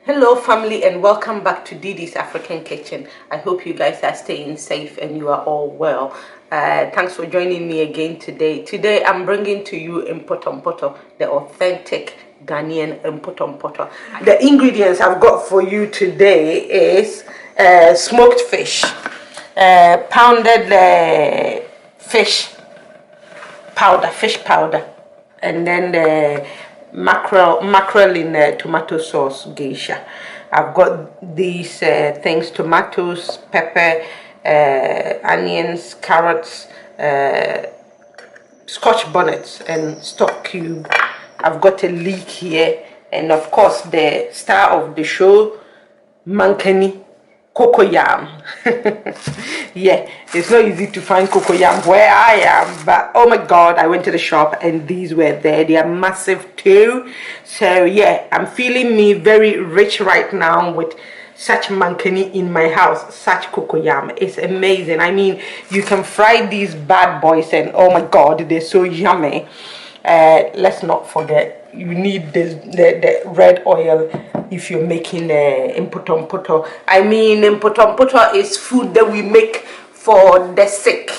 Hello family, and welcome back to Didi's African Kitchen. I hope you guys are staying safe and you are all well. Thanks for joining me again today. Today I'm bringing to you Mpото, the authentic Ghanaian Mpото. The ingredients I've got for you today is smoked fish, pounded fish powder, and then the mackerel in tomato sauce geisha. I've got these things: tomatoes, pepper, onions, carrots, scotch bonnets, and stock cube. I've got a leek here, and of course the star of the show, mankani, CocoYam. Yeah, it's not easy to find CocoYam where I am, but oh my god, I went to the shop and these were there. They are massive too. So yeah, I'm feeling me very rich right now with such mankani in my house, such CocoYam. It's amazing. I mean, you can fry these bad boys and oh my god, they're so yummy. Let's not forget, you need the red oil if you're making Mpото. I mean, Mpото is food that we make for the sick.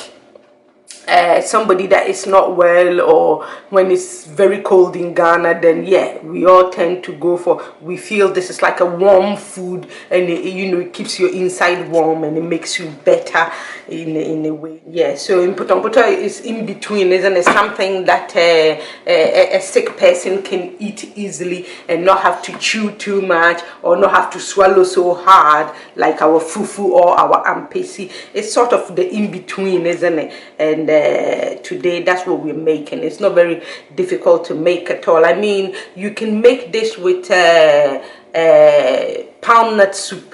Somebody that is not well, or when it's very cold in Ghana, then yeah, we all tend to go for, we feel this is like a warm food, and it keeps your inside warm and it makes you better in a way. Yeah, so Mpото is in between, isn't it? Something that a sick person can eat easily and not have to chew too much or not have to swallow so hard like our fufu or our ampesi. It's sort of the in between, isn't it? And today that's what we're making. It's not very difficult to make at all. I mean, you can make this with pound nut soup.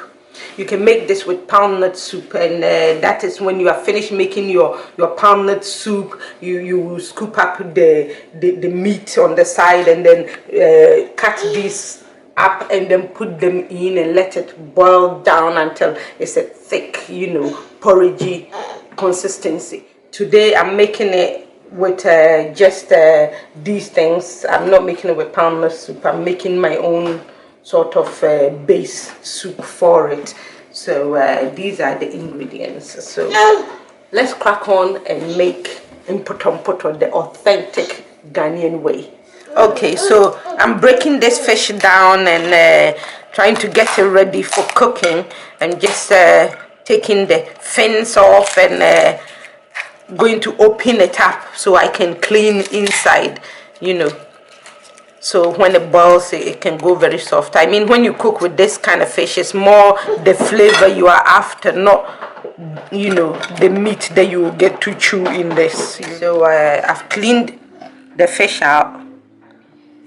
You can make this with pound nut soup, and that is when you are finished making your pound nut soup, you scoop up the meat on the side and then cut these up and then put them in and let it boil down until it's a thick, porridgey consistency. Today I'm making it with just these things. I'm not making it with pound nut soup. I'm making my own sort of base soup for it. So these are the ingredients. So let's crack on and make Mpото the authentic Ghanaian way. Okay, so I'm breaking this fish down and trying to get it ready for cooking, and just taking the fins off and going to open it up so I can clean inside, so when it boils it can go very soft. I mean, when you cook with this kind of fish, it's more the flavor you are after, not the meat that you get to chew in this. So I've cleaned the fish out,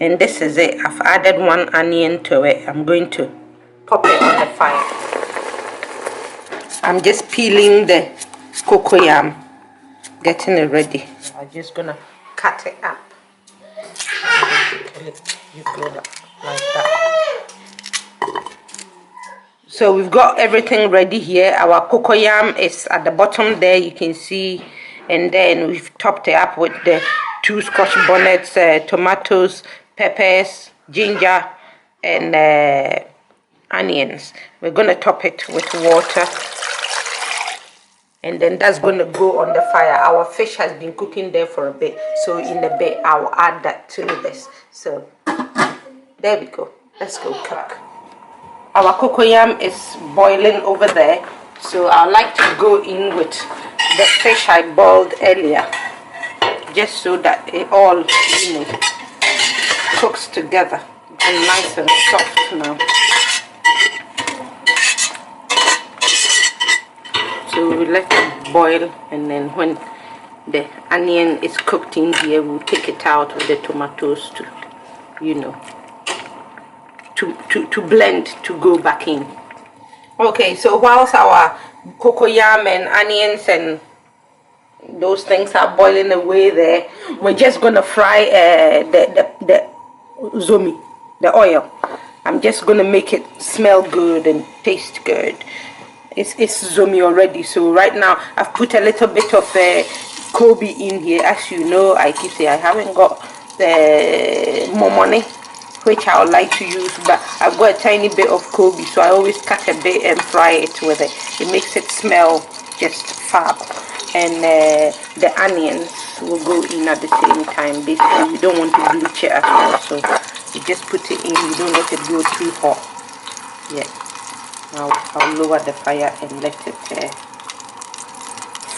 and this is it. I've added one onion to it. I'm going to pop it on the fire. I'm just peeling the CocoYam, getting it ready. I'm just gonna cut it up. You put it up like that. So we've got everything ready here. Our CocoYam is at the bottom there, you can see, and then we've topped it up with the 2 scotch bonnets, tomatoes, peppers, ginger, and onions. We're gonna top it with water, and then that's going to go on the fire. Our fish has been cooking there for a bit, so in a bit I'll add that to this. So there we go. Let's go cook. Our CocoYam is boiling over there, so I like to go in with the fish I boiled earlier, just so that it all cooks together and nice and soft now. So we let it boil, and then when the onion is cooked in here, we'll take it out with the tomatoes to blend, to go back in. Okay, so whilst our CocoYam and onions and those things are boiling away there, we're just gonna fry the zomi, the oil. I'm just gonna make it smell good and taste good. It's zomi already, so right now I've put a little bit of Kobe in here. As you know, I keep saying I haven't got more money which I would like to use, but I've got a tiny bit of Kobe, so I always cut a bit and fry it with it. It makes it smell just fab. And the onions will go in at the same time. Basically, you don't want to bleach it at all, so you just put it in. You don't let it go too hot. Yeah, I'll lower the fire and let it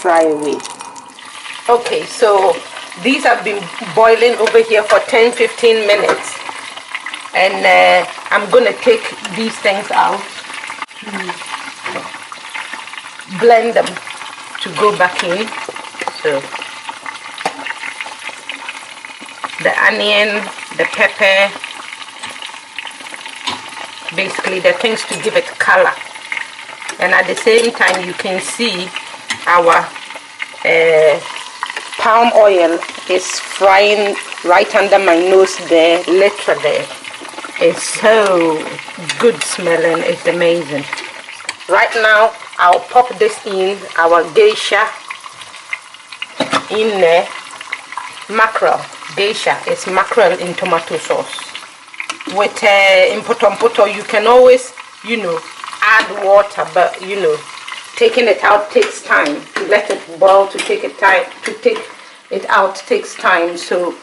fry away. Okay, so these have been boiling over here for 10-15 minutes. And I'm gonna take these things out, blend them to go back in. So the onion, the pepper, basically the things to give it color. And at the same time, you can see our palm oil is frying right under my nose there, literally. It's so good smelling, it's amazing. Right now, I'll pop this in our geisha in there. Mackerel, geisha, it's mackerel in tomato sauce. With in Potom, you can always, add water, but taking it out takes time. To let it boil, to take it out takes time. So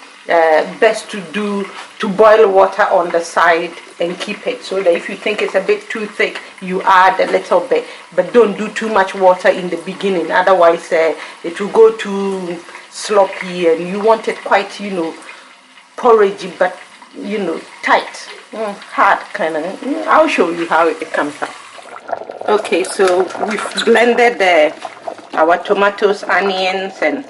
best to boil water on the side and keep it, so that if you think it's a bit too thick, you add a little bit, but don't do too much water in the beginning, otherwise it will go too sloppy, and you want it quite porridgey, but tight, hard kind of. I'll show you how it comes out. Okay, so we've blended our tomatoes, onions, and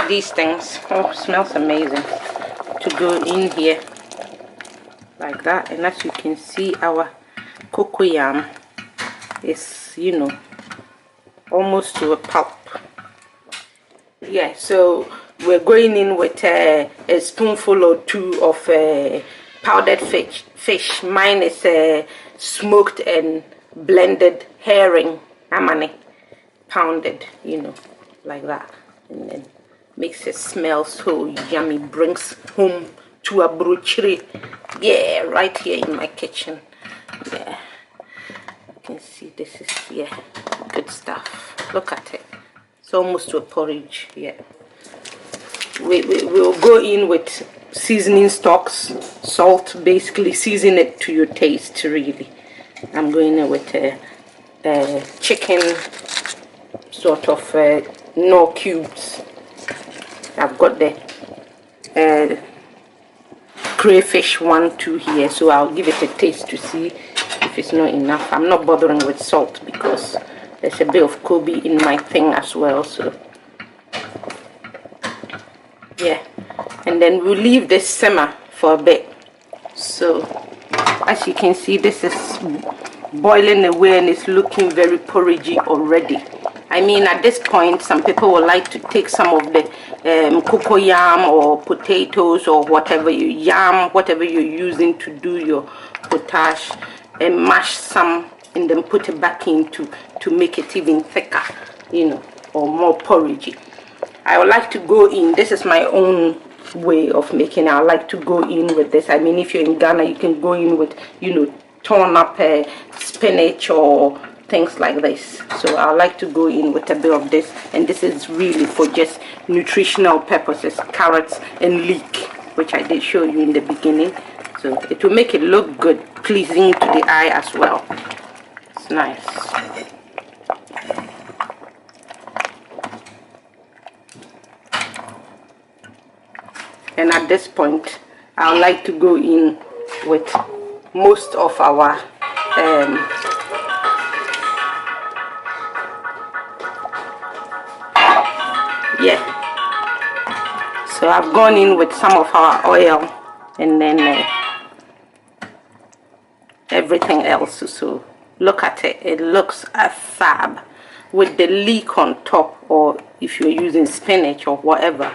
these things. Oh, smells amazing. To go in here like that, and as you can see, our cocoyam is almost to a pulp. Yeah, so we're going in with a spoonful or two of powdered fish. Mine is smoked and blended herring, amane, pounded, like that, and then makes it smell so yummy, brings home to a brocherie. Yeah, right here in my kitchen. Yeah, you can see this is, good stuff. Look at it. It's almost to a porridge. Yeah, we'll go in with seasoning stocks, salt, basically season it to your taste, really. I'm going in with chicken, sort of no cubes. I've got the crayfish 1-2 here, so I'll give it a taste to see if it's not enough. I'm not bothering with salt because there's a bit of Kobe in my thing as well, so yeah. And then we'll leave this simmer for a bit. So as you can see, this is boiling away and it's looking very porridgey already. I mean, at this point, some people would like to take some of the CocoYam or potatoes or whatever whatever you're using to do your potage, and mash some and then put it back in to make it even thicker, or more porridgey. I would like to go in, this is my own way of making it. I like to go in with this. I mean, if you're in Ghana, you can go in with, torn up spinach or things like this. So I like to go in with a bit of this, and this is really for just nutritional purposes, carrots and leek, which I did show you in the beginning. So it will make it look good, pleasing to the eye as well. It's nice. And at this point, I would like to go in with most of our so I've gone in with some of our oil, and then everything else. So look at it, it looks a fab with the leek on top, or if you're using spinach or whatever.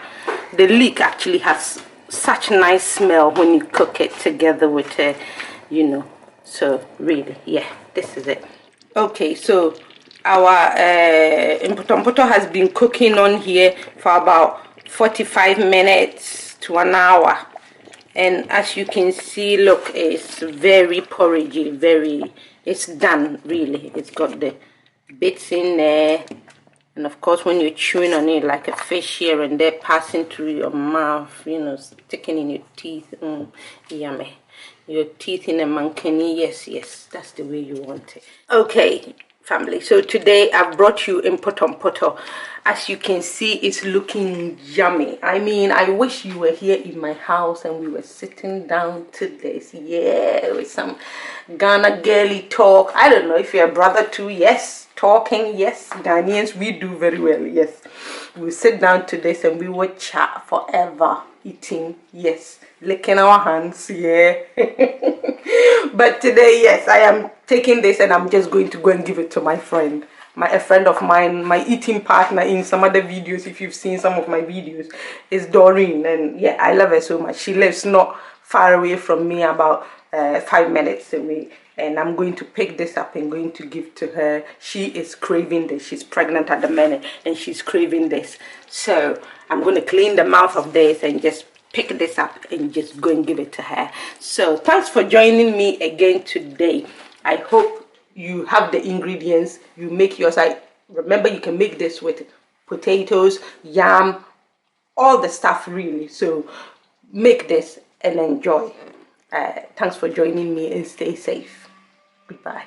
The leek actually has such nice smell when you cook it together with so really, yeah, this is it. Okay, so our Mpihuu has been cooking on here for about 45 minutes to an hour, And as you can see, look, it's very porridgey, it's done really. It's got the bits in there, and of course when you're chewing on it like a fish here and there, passing through your mouth, you know, sticking in your teeth. Yummy. Your teeth in a mankani. Yes, that's the way you want it. Okay, family, so today I've brought you in Poto. As you can see, it's looking yummy. I mean, I wish you were here in my house and we were sitting down to this, yeah, with some Ghana girly talk. I don't know if you're a brother too. Yes, talking. Yes, Ghanaians, we do very well. Yes, we sit down to this and we will chat forever, eating. Yes, licking our hands. Yeah. But today, yes, I am taking this and I'm just going to go and give it to my friend, a friend of mine, my eating partner in some other videos. If you've seen some of my videos, is Doreen, and yeah, I love her so much. She lives not far away from me, about 5 minutes away, and I'm going to pick this up and going to give to her. She is craving this. She's pregnant at the minute and she's craving this, so I'm going to clean the mouth of this and just pick this up and just go and give it to her. So thanks for joining me again today. I hope you have the ingredients, you make yours. Remember, you can make this with potatoes, yam, all the stuff really. So make this and enjoy. Thanks for joining me and stay safe. Goodbye.